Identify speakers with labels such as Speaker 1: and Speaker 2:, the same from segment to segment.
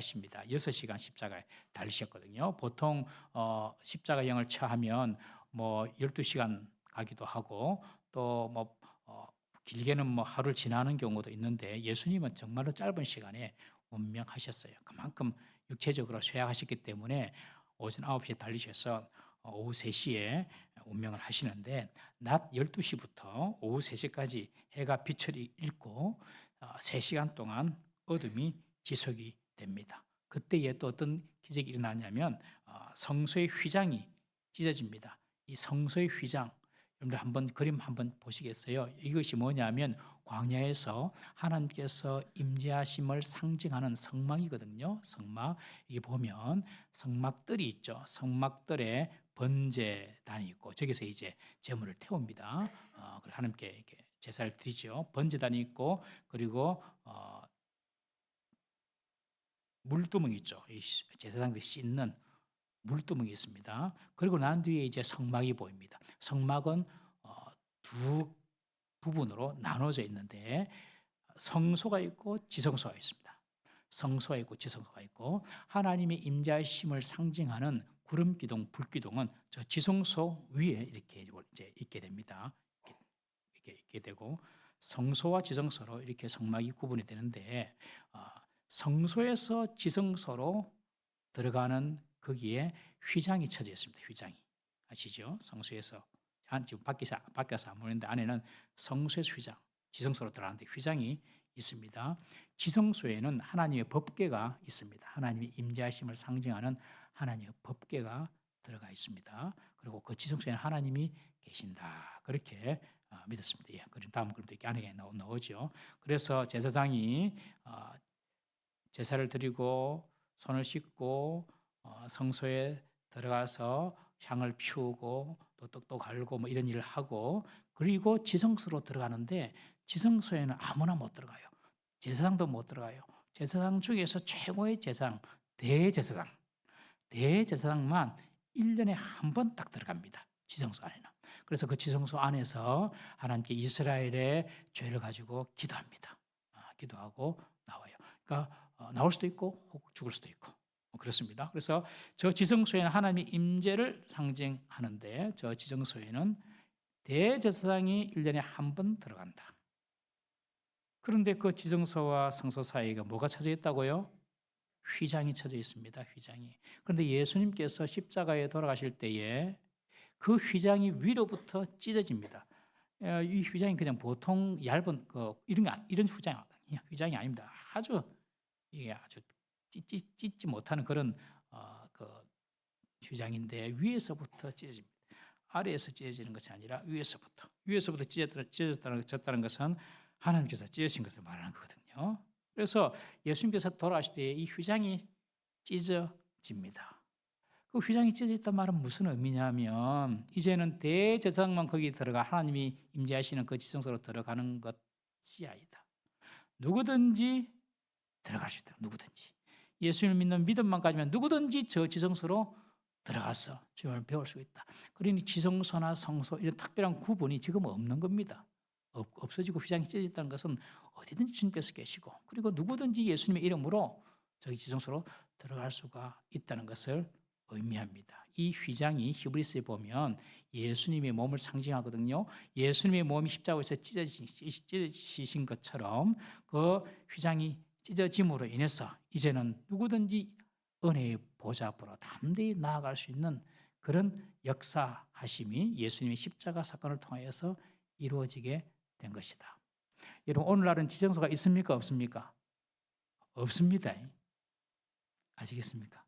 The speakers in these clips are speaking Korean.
Speaker 1: 하십니다. 6시간 십자가에 달리셨거든요. 보통 십자가형을 처하면 뭐 12시간 가기도 하고 또 길게는 하루를 지나는 경우도 있는데 예수님은 정말로 짧은 시간에 운명하셨어요. 그만큼 육체적으로 쇠약하셨기 때문에 오전 9시에 달리셔서 오후 3시에 운명을 하시는데 낮 12시부터 오후 3시까지 해가 빛을 잃고 3시간 동안 어둠이 지속이 됩니다. 그때에 또 어떤 기적이 일어나냐면 성소의 휘장이 찢어집니다. 이 성소의 휘장, 여러분들 한번 그림 한번 보시겠어요? 이것이 뭐냐면 광야에서 하나님께서 임재하심을 상징하는 성막이거든요. 성막. 이게 보면 성막들이 있죠. 성막들에 번제단이 있고 저기서 이제 제물을 태웁니다. 하나님께 이렇게 제사를 드리죠. 번제단이 있고 그리고 물두멍이 있죠. 이 제사장들이 씻는 물두멍이 있습니다. 그리고 난 뒤에 이제 성막이 보입니다. 성막은 두 부분으로 나눠져 있는데 성소가 있고 지성소가 있습니다. 성소가 있고 지성소가 있고 하나님의 임재하심을 상징하는 구름 기둥, 불 기둥은 저 지성소 위에 이렇게 이제 있게 됩니다. 이렇게 있게 되고 성소와 지성소로 이렇게 성막이 구분이 되는데 성소에서 지성소로 들어가는 거기에 휘장이 쳐져 있습니다. 휘장이 아시죠? 성소에서 지금 밖에서 안 보이는데 안에는 성소에서 휘장, 지성소로 들어가는데 휘장이 있습니다. 지성소에는 하나님의 법궤가 있습니다. 하나님의 임재하심을 상징하는 하나님의 법궤가 들어가 있습니다. 그리고 그 지성소에는 하나님이 계신다. 그렇게 믿었습니다. 예, 그럼 다음 그림도 이렇게 안에 나오죠. 그래서 제사장이 제사를 드리고 손을 씻고 성소에 들어가서 향을 피우고 또 떡도 갈고 이런 일을 하고 그리고 지성소로 들어가는데 지성소에는 아무나 못 들어가요. 제사장도 못 들어가요. 제사장 중에서 최고의 제사장, 대제사장만 1년에 한 번 딱 들어갑니다. 지성소 안에는. 그래서 그 지성소 안에서 하나님께 이스라엘의 죄를 가지고 기도합니다. 기도하고 나와요. 그러니까 나올 수도 있고 혹 죽을 수도 있고 그렇습니다. 그래서 저 지성소에는 하나님의 임재를 상징하는데 저 지성소에는 대제사장이 1년에 한 번 들어간다. 그런데 그 지성소와 성소 사이가 뭐가 쳐져 있다고요? 휘장이 쳐져 있습니다. 휘장이. 그런데 예수님께서 십자가에 돌아가실 때에 그 휘장이 위로부터 찢어집니다. 이 휘장이 그냥 보통 얇은 이런 휘장이 아닙니다. 이게 아주 찢지 못하는 그런 그 휘장인데 위에서부터 찢어집니다. 아래에서 찢어지는 것이 아니라 위에서부터 찢어졌다는 것은 하나님께서 찢으신 것을 말하는 거거든요. 그래서 예수님께서 돌아가실 때 이 휘장이 찢어집니다. 그 휘장이 찢어졌단 말은 무슨 의미냐면 이제는 대제사장만 거기 들어가 하나님이 임재하시는 그 지성소로 들어가는 것이 아니다. 누구든지 들어갈 수 있다. 누구든지. 예수님을 믿는 믿음만 가지면 누구든지 저 지성소로 들어가서 주님을 배울 수 있다. 그러니 지성소나 성소 이런 특별한 구분이 지금 없는 겁니다. 없어지고 휘장이 찢어졌다는 것은 어디든지 주님께서 계시고 그리고 누구든지 예수님의 이름으로 저기 지성소로 들어갈 수가 있다는 것을 의미합니다. 이 휘장이 히브리서에 보면 예수님의 몸을 상징하거든요. 예수님의 몸이 십자가에서 찢어지신 것처럼 그 휘장이 찢어짐으로 인해서 이제는 누구든지 은혜의 보좌 앞으로 담대히 나아갈 수 있는 그런 역사하심이 예수님의 십자가 사건을 통하여서 이루어지게 된 것이다. 여러분 오늘날은 지성소가 있습니까? 없습니까? 없습니다. 아시겠습니까?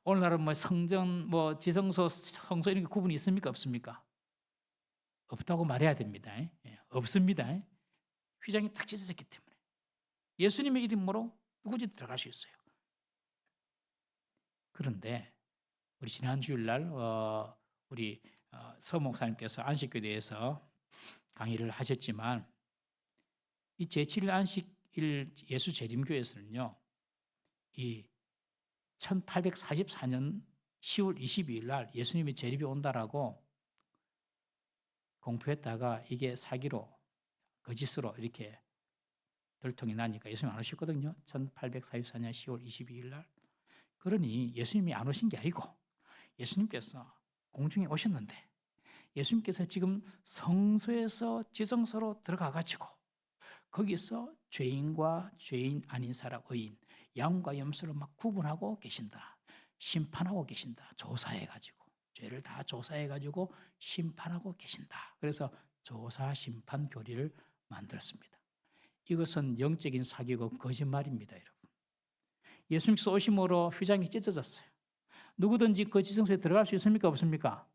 Speaker 1: 오늘날은 성전, 지성소, 성소 이런 게 구분이 있습니까? 없습니까? 없다고 말해야 됩니다. 없습니다. 휘장이 딱 찢어졌기 때문에. 예수님의 이름으로 누구든지 들어갈 수 있어요. 그런데 우리 지난 주일날 우리 서 목사님께서 안식교대에서 강의를 하셨지만 이 제7일 안식일 예수 재림교에서는요. 이 1844년 10월 22일 날 예수님이 재림이 온다라고 공표했다가 이게 사기로 거짓으로 이렇게 혈통이 나니까 예수님 안 오셨거든요. 1844년 10월 22일 날. 그러니 예수님이 안 오신 게 아니고 예수님께서 공중에 오셨는데 예수님께서 지금 성소에서 지성소로 들어가 가지고 거기서 죄인과 죄인 아닌 사람, 의인, 양과 염소를 막 구분하고 계신다. 심판하고 계신다. 조사해 가지고 죄를 다 조사해 가지고 심판하고 계신다. 그래서 조사 심판 교리를 만들었습니다. 이것은 영적인 사기고 거짓말입니다, 여러분. 예수님께서 오심으로 휘장이 찢어졌어요. 누구든지 그 지성소에 들어갈 수 있습니까? 없습니까?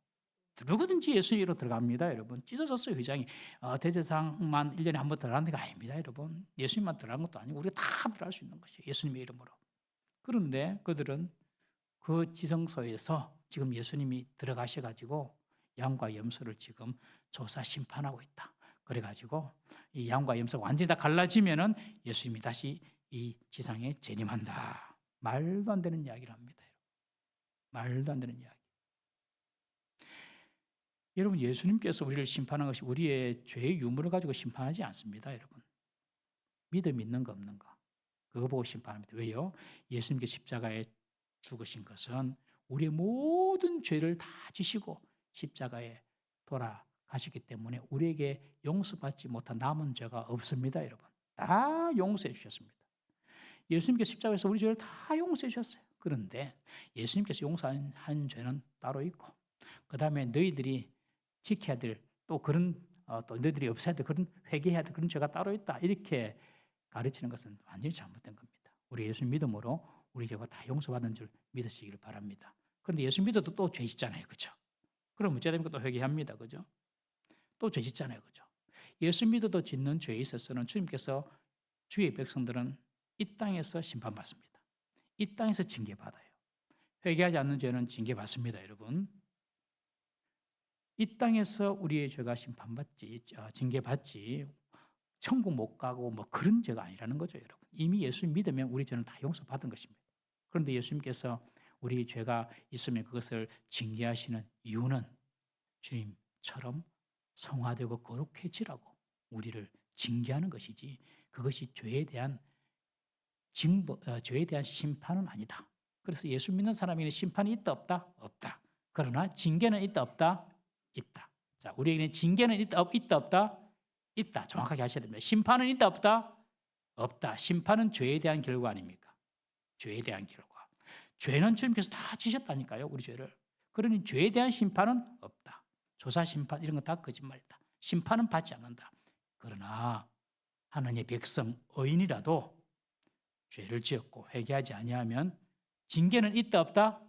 Speaker 1: 누구든지 예수님으로 들어갑니다, 여러분. 찢어졌어요, 휘장이. 대제사장만 1년에 한 번 들어가는 데가 아닙니다, 여러분. 예수님만 들어가는 것도 아니고 우리가 다 들어갈 수 있는 것이에요, 예수님의 이름으로. 그런데 그들은 그 지성소에서 지금 예수님이 들어가셔가지고 양과 염소를 지금 조사 심판하고 있다. 그래가지고 이 양과 염소가 완전히 다 갈라지면은 예수님이 다시 이 지상에 재림한다. 말도 안 되는 이야기를 합니다. 말도 안 되는 이야기. 여러분, 예수님께서 우리를 심판한 것이 우리의 죄의 유무를 가지고 심판하지 않습니다, 여러분. 믿음 있는 거 없는 거 그거 보고 심판합니다. 왜요? 예수님께 십자가에 죽으신 것은 우리의 모든 죄를 다 지시고 십자가에 돌아가셨기 때문에 우리에게 용서받지 못한 남은 죄가 없습니다, 여러분. 다 용서해 주셨습니다. 예수님께서 십자가에서 우리 죄를 다 용서해 주셨어요. 그런데 예수님께서 용서한 죄는 따로 있고 그 다음에 너희들이 지켜야 될 또 그런 또 너희들이 없애야 될 그런 회개해야 될 그런 죄가 따로 있다. 이렇게 가르치는 것은 완전히 잘못된 겁니다. 우리 예수 믿음으로 우리 죄가 다 용서받는 줄 믿으시길 바랍니다. 그런데 예수 믿어도 또 죄 짓잖아요, 그렇죠? 그럼 어찌 됩니까? 또 회개합니다, 그죠? 또 죄 짓잖아요, 그죠? 예수 믿어도 짓는 죄에 있어서는 주님께서 주의 백성들은 이 땅에서 심판받습니다. 이 땅에서 징계받아요. 회개하지 않는 죄는 징계받습니다, 여러분. 이 땅에서 우리의 죄가 심판받지, 징계받지, 천국 못 가고 뭐 그런 죄가 아니라는 거죠, 여러분. 이미 예수 믿으면 우리 죄는 다 용서받은 것입니다. 그런데 예수님께서 우리 죄가 있으면 그것을 징계하시는 이유는 주님처럼 성화되고 거룩해지라고 우리를 징계하는 것이지 그것이 죄에 대한 죄에 대한 심판은 아니다. 그래서 예수 믿는 사람에게는 심판이 있다 없다? 없다. 그러나 징계는 있다 없다? 있다. 자, 우리에게는 징계는 있다 없다? 있다. 정확하게 하셔야 됩니다. 심판은 있다 없다? 없다. 심판은 죄에 대한 결과 아닙니까? 죄에 대한 결과. 죄는 주님께서 다 지셨다니까요, 우리 죄를. 그러니 죄에 대한 심판은 없다. 조사 심판 이런 건 다 거짓말이다. 심판은 받지 않는다. 그러나 하나님의 백성 의인이라도 죄를 지었고 회개하지 아니하면 징계는 있다 없다?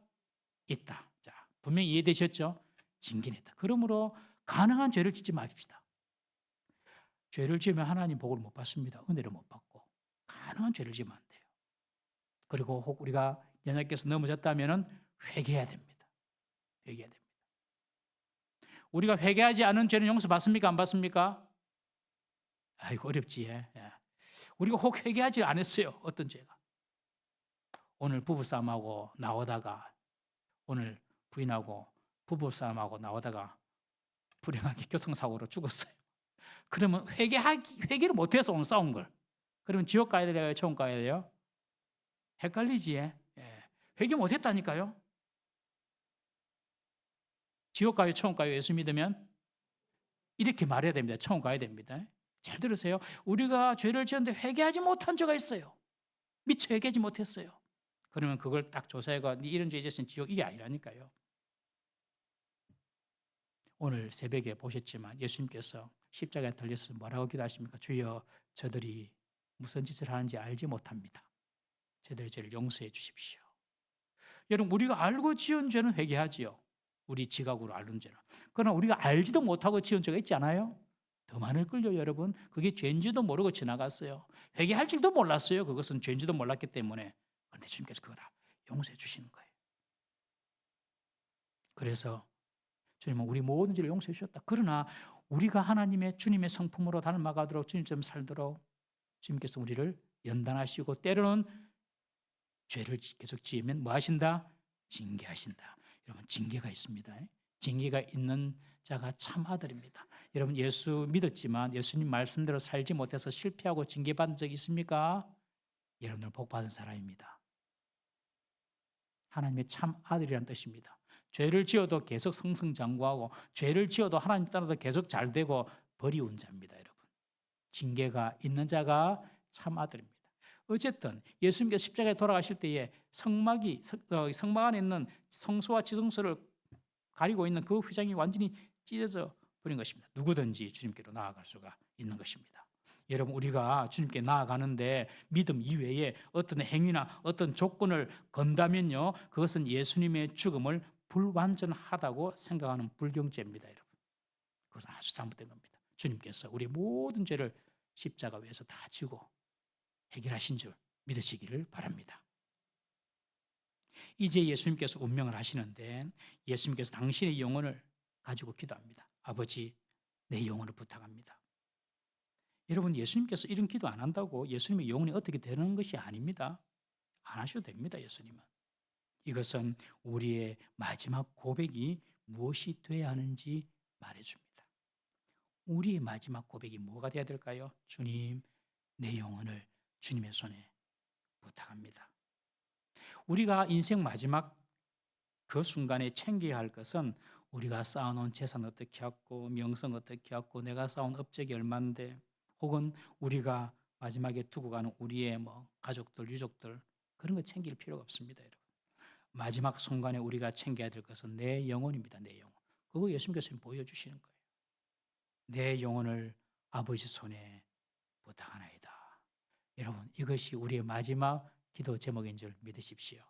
Speaker 1: 있다. 자, 분명히 이해되셨죠? 징계는 있다. 그러므로 가능한 죄를 짓지 맙시다. 죄를 지으면 하나님 복을 못 받습니다. 은혜를 못 받고 가능한 죄를 지으면 안 돼요. 그리고 혹 우리가 연약해서 넘어졌다면 회개해야 됩니다. 회개해야 됩니다. 우리가 회개하지 않은 죄는 용서받습니까? 안 받습니까? 아이고 어렵지. 예. 우리가 혹 회개하지 않았어요. 어떤 죄가. 오늘 부부싸움하고 나오다가 오늘 부인하고 부부싸움하고 나오다가 불행하게 교통사고로 죽었어요. 그러면 회개를 못해서 오늘 싸운 걸. 그러면 지옥 가야 돼요? 천국 가야 돼요? 헷갈리지? 예. 회개 못했다니까요. 지옥 가요? 천국 가요? 예수 믿으면? 이렇게 말해야 됩니다. 천국 가야 됩니다. 잘 들으세요. 우리가 죄를 지었는데 회개하지 못한 죄가 있어요. 미처 회개하지 못했어요. 그러면 그걸 딱 조사해가 이런 죄 있으면 지옥 일이 아니라니까요. 오늘 새벽에 보셨지만 예수님께서 십자가에 달려서 뭐라고 기도하십니까? 주여 저들이 무슨 짓을 하는지 알지 못합니다. 저들의 죄를 용서해 주십시오. 여러분 우리가 알고 지은 죄는 회개하지요. 우리 지각으로 알는 죄는. 그러나 우리가 알지도 못하고 지은 죄가 있지 않아요? 더 많을걸요, 여러분. 그게 죄인지도 모르고 지나갔어요. 회개할 줄도 몰랐어요. 그것은 죄인지도 몰랐기 때문에. 그런데 주님께서 그거 다 용서해 주시는 거예요. 그래서 주님은 우리 모든 죄를 용서해 주셨다. 그러나 우리가 하나님의 주님의 성품으로 닮아가도록 주님처럼 살도록 주님께서 우리를 연단하시고 때로는 죄를 계속 지으면 뭐 하신다? 징계하신다. 여러분 징계가 있습니다. 징계가 있는 자가 참 아들입니다. 여러분 예수 믿었지만 예수님 말씀대로 살지 못해서 실패하고 징계받은 적 있습니까? 여러분들 복 받은 사람입니다. 하나님의 참 아들이라는 뜻입니다. 죄를 지어도 계속 승승장구하고 죄를 지어도 하나님 따라도 계속 잘 되고 버리운 자입니다, 여러분. 징계가 있는 자가 참 아들입니다. 어쨌든 예수님께서 십자가에 돌아가실 때에 성막 안에 있는 성소와 지성소를 가리고 있는 그 휘장이 완전히 찢어져 버린 것입니다. 누구든지 주님께로 나아갈 수가 있는 것입니다. 여러분 우리가 주님께 나아가는데 믿음 이외에 어떤 행위나 어떤 조건을 건다면요, 그것은 예수님의 죽음을 불완전하다고 생각하는 불경죄입니다, 여러분. 그것은 아주 잘못된 겁니다. 주님께서 우리 모든 죄를 십자가 위에서 다 지고 해결하신 줄 믿으시기를 바랍니다. 이제 예수님께서 운명을 하시는데 예수님께서 당신의 영혼을 가지고 기도합니다. 아버지, 내 영혼을 부탁합니다. 여러분 예수님께서 이런 기도 안 한다고 예수님의 영혼이 어떻게 되는 것이 아닙니다. 안 하셔도 됩니다. 예수님은. 이것은 우리의 마지막 고백이 무엇이 되어야 하는지 말해줍니다. 우리의 마지막 고백이 뭐가 되어야 될까요? 주님, 내 영혼을 주님의 손에 부탁합니다. 우리가 인생 마지막 그 순간에 챙겨야 할 것은 우리가 쌓아놓은 재산 어떻게 했고 명성 어떻게 했고 내가 쌓은 업적이 얼마인데 혹은 우리가 마지막에 두고 가는 우리의 가족들, 유족들 그런 거 챙길 필요가 없습니다, 여러분. 마지막 순간에 우리가 챙겨야 될 것은 내 영혼입니다, 내 영혼. 그거 예수님께서 보여주시는 거예요. 내 영혼을 아버지 손에 부탁하나이다. 여러분 이것이 우리의 마지막 기도 제목인 줄 믿으십시오.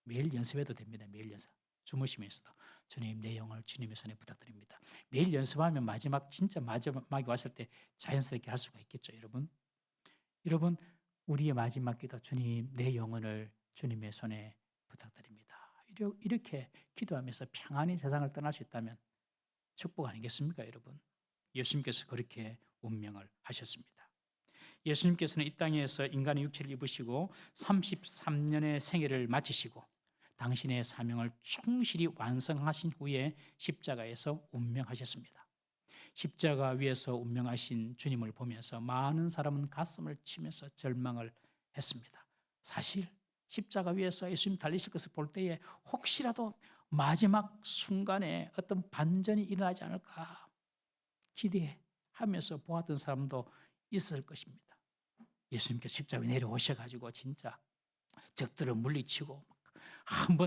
Speaker 1: 매일 연습해도 됩니다. 매일 연습. 주무시면서도 주님 내 영혼을 주님의 손에 부탁드립니다. 매일 연습하면 진짜 마지막이 왔을 때 자연스럽게 할 수가 있겠죠, 여러분. 여러분 우리의 마지막 기도 주님 내 영혼을 주님의 손에 부탁드립니다. 이렇게 기도하면서 평안히 세상을 떠날 수 있다면 축복 아니겠습니까, 여러분? 예수님께서 그렇게 운명을 하셨습니다. 예수님께서는 이 땅에서 인간의 육체를 입으시고 33년의 생애를 마치시고 당신의 사명을 충실히 완성하신 후에 십자가에서 운명하셨습니다. 십자가 위에서 운명하신 주님을 보면서 많은 사람은 가슴을 치면서 절망을 했습니다. 사실 십자가 위에서 예수님 달리실 것을 볼 때에 혹시라도 마지막 순간에 어떤 반전이 일어나지 않을까 기대하면서 보았던 사람도 있을 것입니다. 예수님께서 십자가에 내려오셔가지고 진짜 적들을 물리치고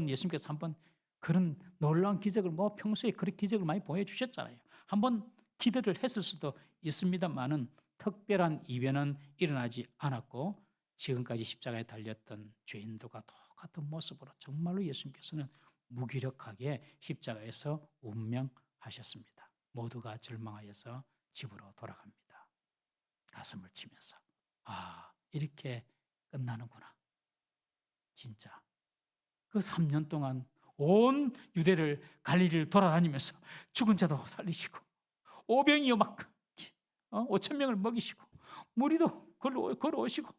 Speaker 1: 예수님께서 한번 그런 놀라운 기적을 평소에 그런 기적을 많이 보여주셨잖아요. 한번 기도를 했을 수도 있습니다만은 특별한 이변은 일어나지 않았고 지금까지 십자가에 달렸던 죄인들과 똑같은 모습으로 정말로 예수님께서는 무기력하게 십자가에서 운명하셨습니다. 모두가 절망하여서 집으로 돌아갑니다. 가슴을 치면서 이렇게 끝나는구나. 진짜 그 3년 동안 온 유대를 갈릴리를 돌아다니면서 죽은 자도 살리시고 오병이어 5천 명을 먹이시고 무리도 걸어오시고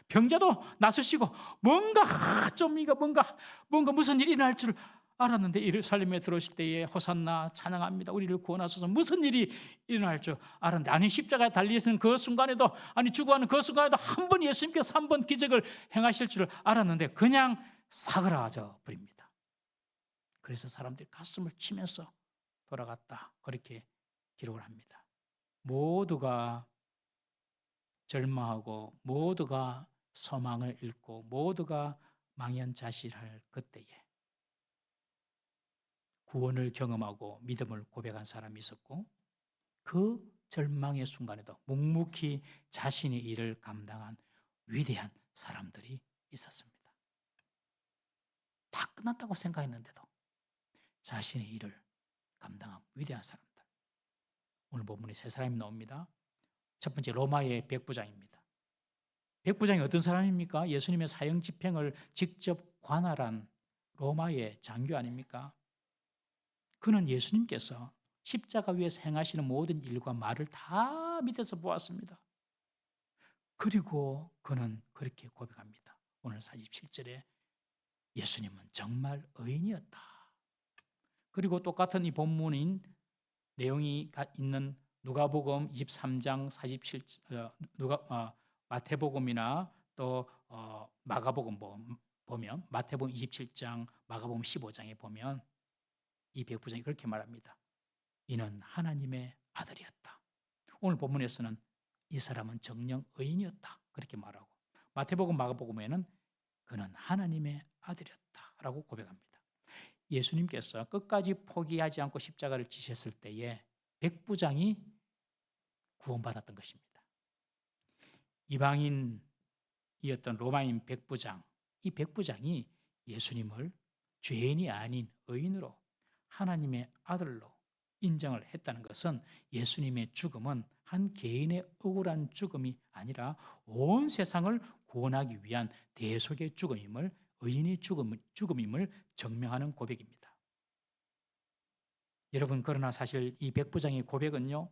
Speaker 1: 병자도 나서시고 뭔가 무슨 일이 일어날 줄 알았는데 예루살렘에 들어오실 때에 호산나 찬양합니다. 우리를 구원하소서. 무슨 일이 일어날 줄 알았는데 아니 십자가에 달리시는 그 순간에도 죽어가는 그 순간에도 한 번 예수님께서 한 번 기적을 행하실 줄 알았는데 그냥 사그라져 버립니다. 그래서 사람들이 가슴을 치면서 돌아갔다 그렇게 기록을 합니다. 모두가 절망하고 모두가 소망을 잃고 모두가 망연자실할 그때에 구원을 경험하고 믿음을 고백한 사람이 있었고 그 절망의 순간에도 묵묵히 자신의 일을 감당한 위대한 사람들이 있었습니다. 다 끝났다고 생각했는데도 자신의 일을 감당한 위대한 사람들. 오늘 본문에 세 사람이 나옵니다. 첫 번째 로마의 백부장입니다. 백부장이 어떤 사람입니까? 예수님의 사형 집행을 직접 관할한 로마의 장교 아닙니까? 그는 예수님께서 십자가 위에서 행하시는 모든 일과 말을 다 밑에서 보았습니다. 그리고 그는 그렇게 고백합니다. 오늘 47절에 예수님은 정말 의인이었다. 그리고 똑같은 이 본문인 내용이 있는 누가복음 23장 47 마태복음이나 또 마가복음 보면 마태복음 27장, 마가복음 15장에 보면 이 백부장이 그렇게 말합니다. 이는 하나님의 아들이었다. 오늘 본문에서는 이 사람은 정령 의인이었다. 그렇게 말하고 마태복음, 마가복음에는 그는 하나님의 아들이었다라고 고백합니다. 예수님께서 끝까지 포기하지 않고 십자가를 지셨을 때에 백부장이 구원받았던 것입니다. 이방인이었던 로마인 백부장, 이 백부장이 예수님을 죄인이 아닌 의인으로 하나님의 아들로 인정을 했다는 것은 예수님의 죽음은 한 개인의 억울한 죽음이 아니라 온 세상을 구원하기 위한 대속의 죽음임을, 의인의 죽음임을 증명하는 고백입니다. 여러분, 그러나 사실 이 백부장의 고백은요,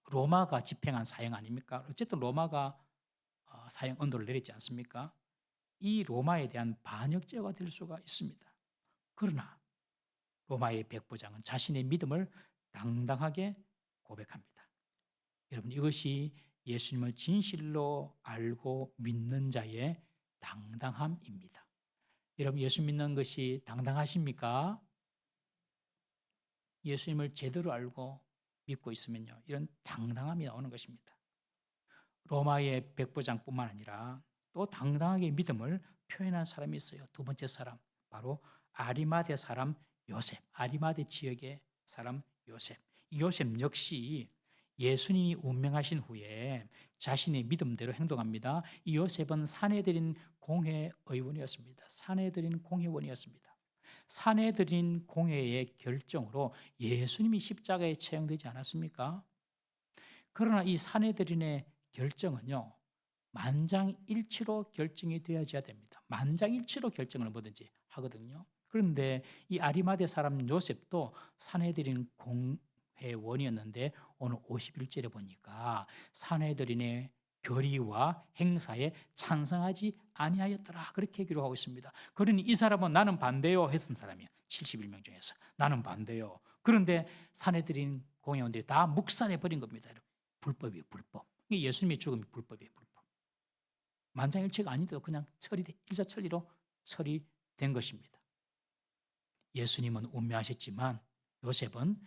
Speaker 1: 로마가 집행한 사형 아닙니까? 어쨌든 로마가 사형 언도를 내렸지 않습니까? 이 로마에 대한 반역죄가 될 수가 있습니다. 그러나 로마의 백부장은 자신의 믿음을 당당하게 고백합니다. 여러분, 이것이 예수님을 진실로 알고 믿는 자의 당당함입니다. 여러분, 예수 믿는 것이 당당하십니까? 예수님을 제대로 알고 믿고 있으면요, 이런 당당함이 나오는 것입니다. 로마의 백부장뿐만 아니라 또 당당하게 믿음을 표현한 사람이 있어요. 두 번째 사람, 바로 아리마대 사람 요셉, 아리마대 지역의 사람 요셉. 이 요셉 역시 예수님이 운명하신 후에 자신의 믿음대로 행동합니다. 이 요셉은 사내들인 공회의원이었습니다. 사내들인 공회원이었습니다. 사내들인 공회의 결정으로 예수님이 십자가에 처형되지 않았습니까? 그러나 이 사내들인의 결정은요, 만장일치로 결정이 되어져야 됩니다. 만장일치로 결정을 뭐든지 하거든요. 그런데 이 아리마대 사람 요셉도 사내들인 공회원이었는데 오늘 51절에 보니까 사내들인의 결의와 행사에 찬성하지 아니하였더라, 그렇게 기록하고 있습니다. 그러니 이 사람은 나는 반대요 했던 사람이에요. 71명 중에서 나는 반대요. 그런데 사내들인 공회원들이 다 묵살해 버린 겁니다. 불법이에요, 불법. 예수님의 죽음이 불법이에요, 불법. 만장일치가 아닌데도 그냥 일사천리로 처리된 것입니다. 예수님은 운명하셨지만 요셉은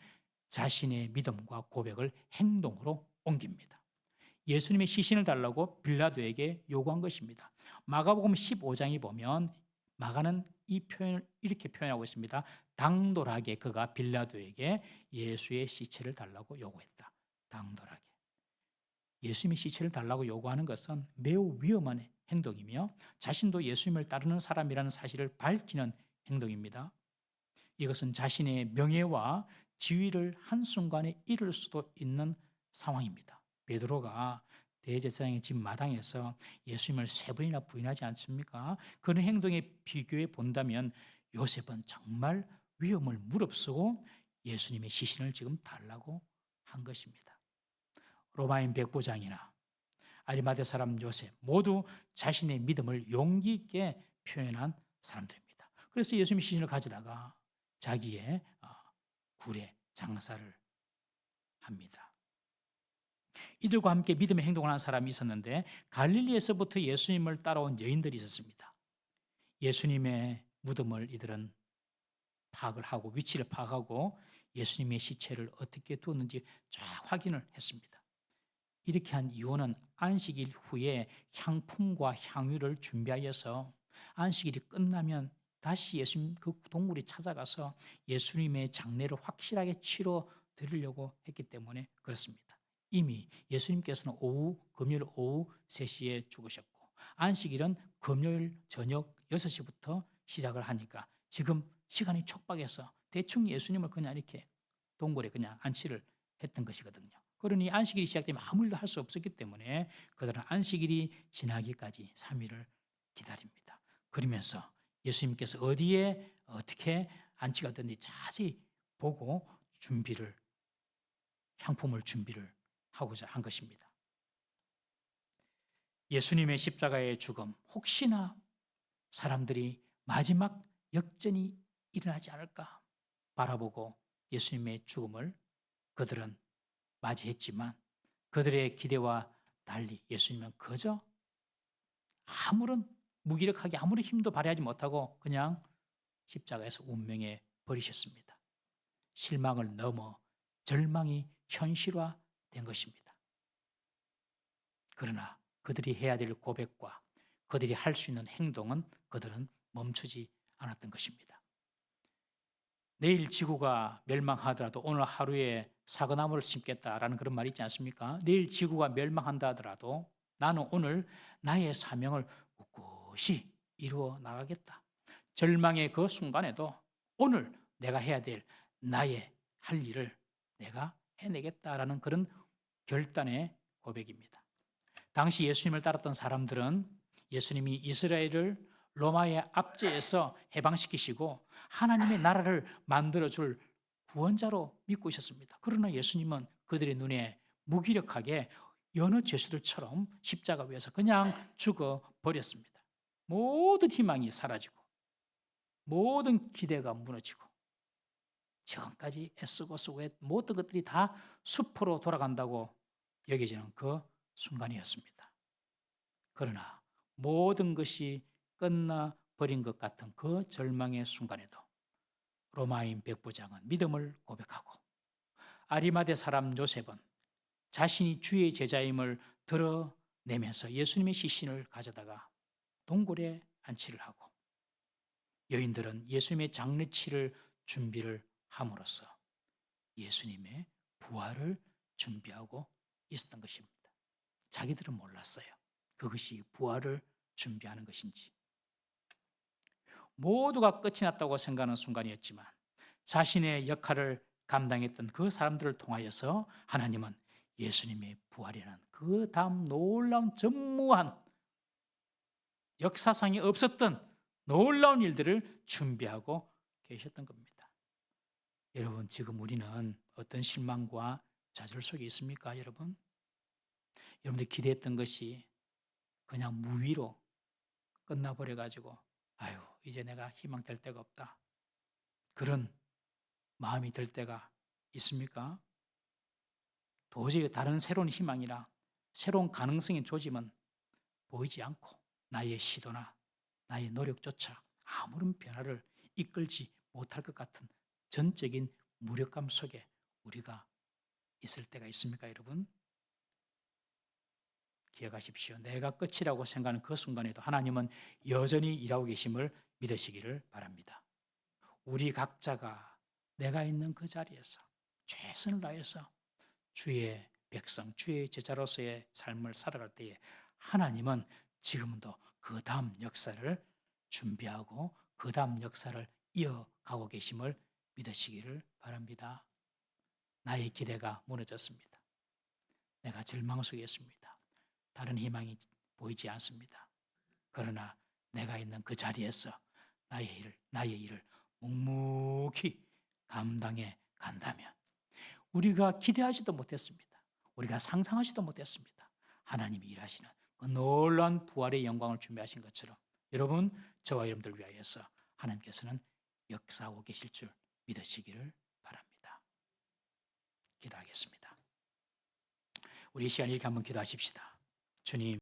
Speaker 1: 자신의 믿음과 고백을 행동으로 옮깁니다. 예수님의 시신을 달라고 빌라도에게 요구한 것입니다. 마가복음 15장에 보면 마가는 이 표현을 이렇게 표현하고 있습니다. 당돌하게 그가 빌라도에게 예수의 시체를 달라고 요구했다. 당돌하게. 예수님의 시체를 달라고 요구하는 것은 매우 위험한 행동이며 자신도 예수님을 따르는 사람이라는 사실을 밝히는 행동입니다. 이것은 자신의 명예와 지위를 한순간에 잃을 수도 있는 상황입니다. 베드로가 대제사장의 집 마당에서 예수님을 3번이나 부인하지 않습니까? 그런 행동에 비교해 본다면 요셉은 정말 위험을 무릅쓰고 예수님의 시신을 지금 달라고 한 것입니다. 로마인 백부장이나 아리마대 사람 요셉 모두 자신의 믿음을 용기 있게 표현한 사람들입니다. 그래서 예수님의 시신을 가져다가 자기의 굴에 장사를 합니다. 이들과 함께 믿음의 행동을 하는 사람이 있었는데 갈릴리에서부터 예수님을 따라온 여인들이 있었습니다. 예수님의 무덤을 이들은 파악을 하고 위치를 파악하고 예수님의 시체를 어떻게 두었는지 쫙 확인을 했습니다. 이렇게 한 이유는 안식일 후에 향품과 향유를 준비하여서 안식일이 끝나면 다시 예수님 그 동굴에 찾아가서 예수님의 장례를 확실하게 치러 드리려고 했기 때문에 그렇습니다. 이미 예수님께서는 금요일 오후 3시에 죽으셨고 안식일은 금요일 저녁 6시부터 시작을 하니까 지금 시간이 촉박해서 대충 예수님을 그냥 이렇게 동굴에 그냥 안치를 했던 것이거든요. 그러니 안식일이 시작되면 아무 일도 할 수 없었기 때문에 그들은 안식일이 지나기까지 3일을 기다립니다. 그러면서 예수님께서 어디에 어떻게 안치가 되는지 자세히 보고 향품을 준비를 하고자 한 것입니다. 예수님의 십자가의 죽음, 혹시나 사람들이 마지막 역전이 일어나지 않을까 바라보고 예수님의 죽음을 그들은 맞이했지만 그들의 기대와 달리 예수님은 그저 아무런 무기력하게 아무런 힘도 발휘하지 못하고 그냥 십자가에서 운명에 버리셨습니다. 실망을 넘어 절망이 현실화된 것입니다. 그러나 그들이 해야 될 고백과 그들이 할 수 있는 행동은 그들은 멈추지 않았던 것입니다. 내일 지구가 멸망하더라도 오늘 하루에 사과나무를 심겠다라는 그런 말이 있지 않습니까? 내일 지구가 멸망한다 하더라도 나는 오늘 나의 사명을 꿋꿋이 이루어 나가겠다. 절망의 그 순간에도 오늘 내가 해야 될 나의 할 일을 내가 해내겠다라는 그런 결단의 고백입니다. 당시 예수님을 따랐던 사람들은 예수님이 이스라엘을 로마의 압제에서 해방시키시고 하나님의 나라를 만들어줄 구원자로 믿고 있었습니다. 그러나 예수님은 그들의 눈에 무기력하게 여느 죄수들처럼 십자가 위에서 그냥 죽어버렸습니다. 모든 희망이 사라지고 모든 기대가 무너지고 지금까지 애쓰고 쓰고 모든 것들이 다 수포로 돌아간다고 여겨지는 그 순간이었습니다. 그러나 모든 것이 끝나버린 것 같은 그 절망의 순간에도 로마인 백부장은 믿음을 고백하고 아리마대 사람 요셉은 자신이 주의 제자임을 드러내면서 예수님의 시신을 가져다가 동굴에 안치를 하고 여인들은 예수님의 장례치를 준비를 함으로써 예수님의 부활을 준비하고 있었던 것입니다. 자기들은 몰랐어요. 그것이 부활을 준비하는 것인지. 모두가 끝이 났다고 생각하는 순간이었지만 자신의 역할을 감당했던 그 사람들을 통하여서 하나님은 예수님의 부활이라는 그 다음 놀라운 전무한 역사상에 없었던 놀라운 일들을 준비하고 계셨던 겁니다. 여러분, 지금 우리는 어떤 실망과 좌절 속에 있습니까, 여러분? 여러분들 기대했던 것이 그냥 무위로 끝나버려가지고 아유, 이제 내가 희망될 데가 없다. 그런 마음이 들 때가 있습니까? 도저히 다른 새로운 희망이나 새로운 가능성의 조짐은 보이지 않고 나의 시도나 나의 노력조차 아무런 변화를 이끌지 못할 것 같은 전적인 무력감 속에 우리가 있을 때가 있습니까, 여러분? 기억하십시오. 내가 끝이라고 생각하는 그 순간에도 하나님은 여전히 일하고 계심을 믿으시기를 바랍니다. 우리 각자가 내가 있는 그 자리에서 최선을 다해서 주의 백성, 주의 제자로서의 삶을 살아갈 때에 하나님은 지금도 그 다음 역사를 준비하고 그 다음 역사를 이어가고 계심을 믿으시기를 바랍니다. 나의 기대가 무너졌습니다. 내가 절망 속에 있습니다. 다른 희망이 보이지 않습니다. 그러나 내가 있는 그 자리에서 나의 일을 묵묵히 감당해 간다면 우리가 기대하지도 못했습니다. 우리가 상상하지도 못했습니다. 하나님이 일하시는 그 놀라운 부활의 영광을 준비하신 것처럼 여러분, 저와 여러분들 위하여서 하나님께서는 역사하고 계실 줄 믿으시기를 바랍니다. 기도하겠습니다. 우리 이 시간 이렇게 한번 기도하십시다. 주님,